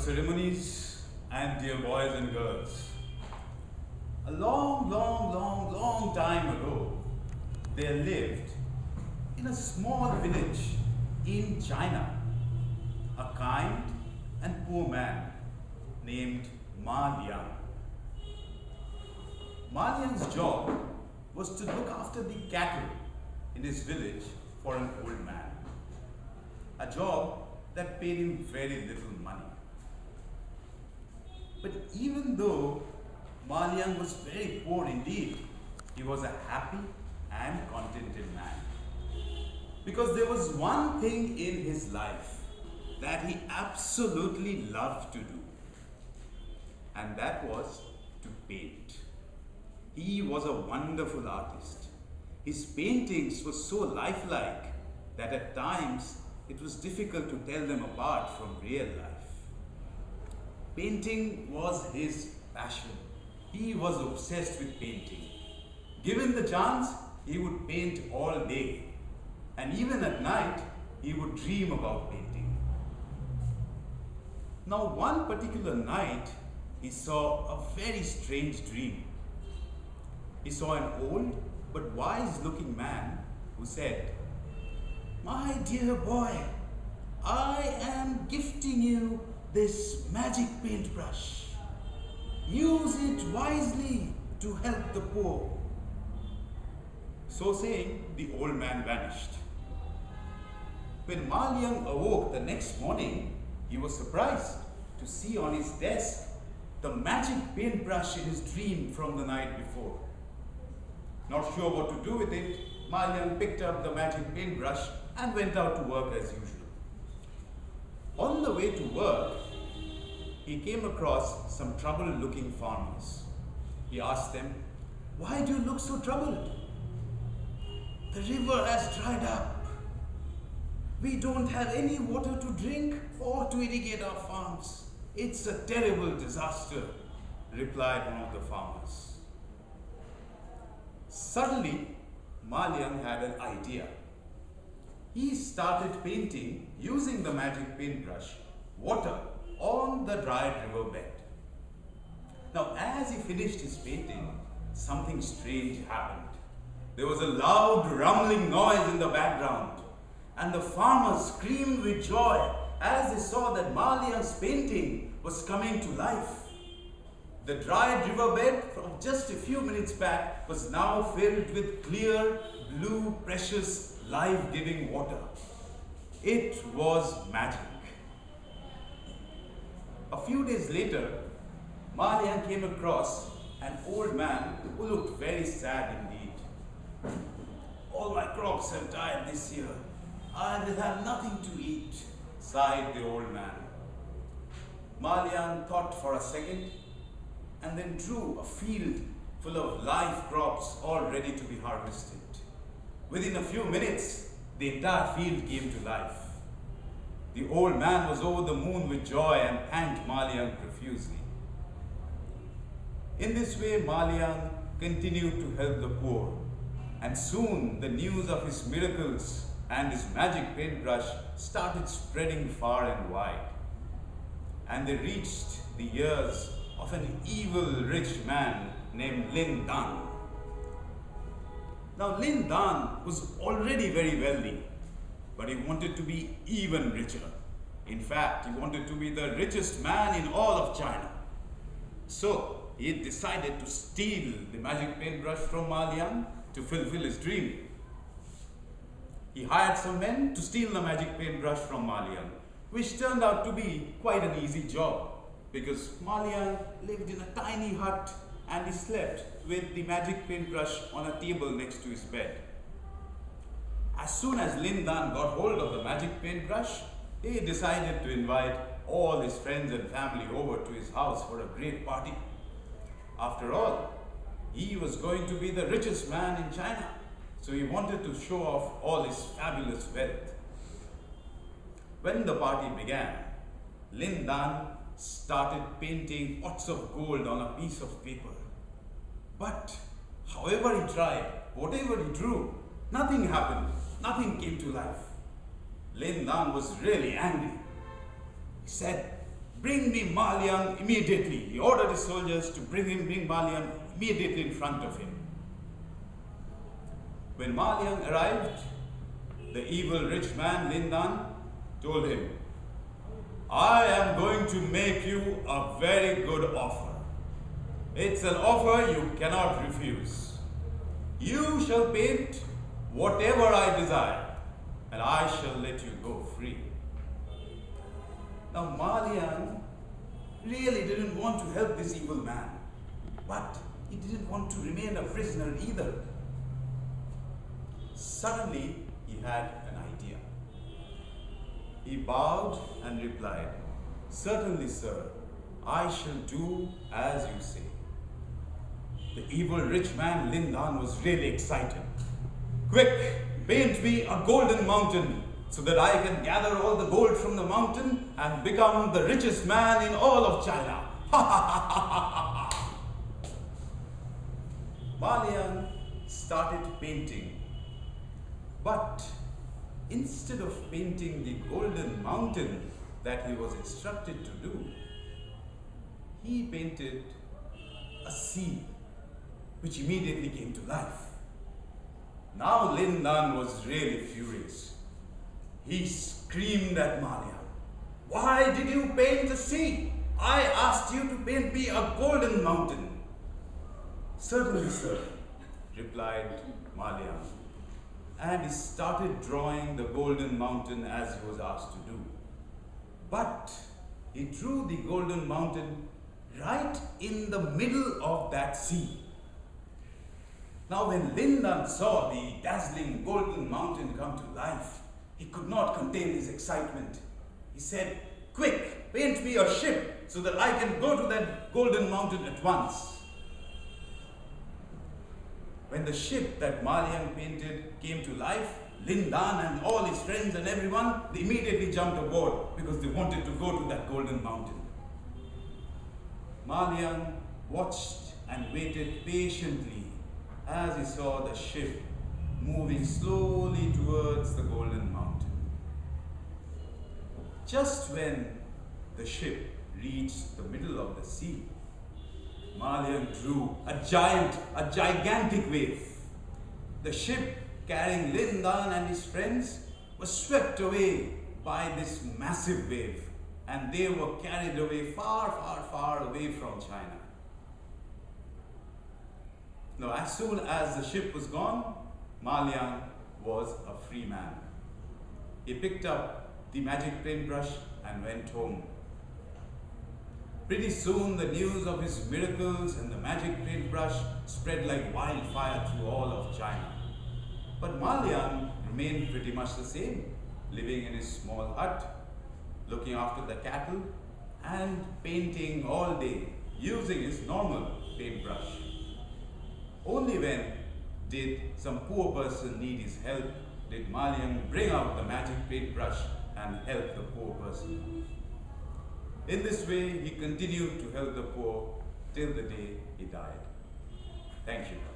ceremonies, and dear boys and girls, a long time ago, there lived in a small village in China a kind and poor man named Ma Liang. Ma Liang's job was to look after the cattle in his village for an old man, a job that paid him very little money. But even though Ma Liang was very poor indeed, he was a happy and contented man. Because there was one thing in his life that he absolutely loved to do, and that was to paint. He was a wonderful artist. His paintings were so lifelike that at times it was difficult to tell them apart from real life. Painting was his passion. He was obsessed with painting. Given the chance, he would paint all day. And even at night, he would dream about painting. Now, one particular night, he saw a very strange dream. He saw an old but wise-looking man who said, "My dear boy, I am gifting you this magic paintbrush. Use it wisely to help the poor." So saying, the old man vanished. When Ma Liang awoke the next morning, he was surprised to see on his desk the magic paintbrush in his dream from the night before. Not sure what to do with it, Ma Liang picked up the magic paintbrush and went out to work as usual. On the way to work, he came across some troubled-looking farmers. He asked them, "Why do you look so troubled?" "The river has dried up. We don't have any water to drink or to irrigate our farms. It's a terrible disaster," replied one of the farmers. Suddenly, Ma Liang had an idea. He started painting using the magic paintbrush water on the dried riverbed. Now, as he finished his painting, something strange happened. There was a loud rumbling noise in the background, and the farmers screamed with joy as they saw that Ma Liang's painting was coming to life. The dried riverbed from just a few minutes back was now filled with clear, blue, precious, life-giving water. It was magic. A few days later, Ma Liang came across an old man who looked very sad indeed. "All my crops have died this year. I will have nothing to eat," sighed the old man. Ma Liang thought for a second and then drew a field full of live crops all ready to be harvested. Within a few minutes, the entire field came to life. The old man was over the moon with joy and thanked Ma Liang profusely. In this way, Ma Liang continued to help the poor, and soon the news of his miracles and his magic paintbrush started spreading far and wide. And they reached the ears of an evil rich man named Lin Dan. Now, Lin Dan was already very wealthy, but he wanted to be even richer. In fact, he wanted to be the richest man in all of China. So, he decided to steal the magic paintbrush from Ma Liang to fulfill his dream. He hired some men to steal the magic paintbrush from Ma Liang, which turned out to be quite an easy job because Ma Liang lived in a tiny hut and he slept with the magic paintbrush on a table next to his bed. As soon as Lin Dan got hold of the magic paintbrush, he decided to invite all his friends and family over to his house for a great party. After all, he was going to be the richest man in China, so he wanted to show off all his fabulous wealth. When the party began, Lin Dan started painting pots of gold on a piece of paper. But however he tried, whatever he drew, nothing happened, nothing came to life. Lin Dan was really angry. He said, bring me Malian immediately. He ordered his soldiers to bring Malian immediately in front of him. When Malian arrived, the evil rich man Lindan told him, I am going to make you a very good offer. It's an offer you cannot refuse. You shall paint whatever I desire, and I shall let you go free. Now Malian really didn't want to help this evil man, but he didn't want to remain a prisoner either. Suddenly, he had an idea. He bowed and replied, Certainly, sir, I shall do as you say. The evil rich man Lindan was really excited. Quick, paint me a golden mountain so that I can gather all the gold from the mountain and become the richest man in all of China. Malian started painting. But instead of painting the golden mountain that he was instructed to do, he painted a sea which immediately came to life. Now Lindan was really furious. He screamed at Malian, Why did you paint the sea? I asked you to paint me a golden mountain. Certainly, sir, replied Malian. And he started drawing the golden mountain as he was asked to do. But he drew the golden mountain right in the middle of that sea. Now when Lindan saw the dazzling golden mountain come to life, he could not contain his excitement. He said, Quick, paint me a ship so that I can go to that golden mountain at once. When the ship that Malian painted came to life, Lindan and all his friends and everyone, they immediately jumped aboard because they wanted to go to that golden mountain. Malian watched and waited patiently as he saw the ship moving slowly towards the golden mountain. Just when the ship reached the middle of the sea, Malian drew a gigantic wave. The ship carrying Lindan and his friends was swept away by this massive wave, and they were carried away far, far, far away from China. Now, as soon as the ship was gone, Malian was a free man. He picked up the magic paintbrush and went home. Pretty soon, the news of his miracles and the magic paintbrush spread like wildfire through all of China. But Malian remained pretty much the same, living in his small hut, looking after the cattle, and painting all day using his normal paintbrush. Only when did some poor person need his help did Malian bring out the magic paintbrush and help the poor person. In this way, he continued to help the poor till the day he died. Thank you.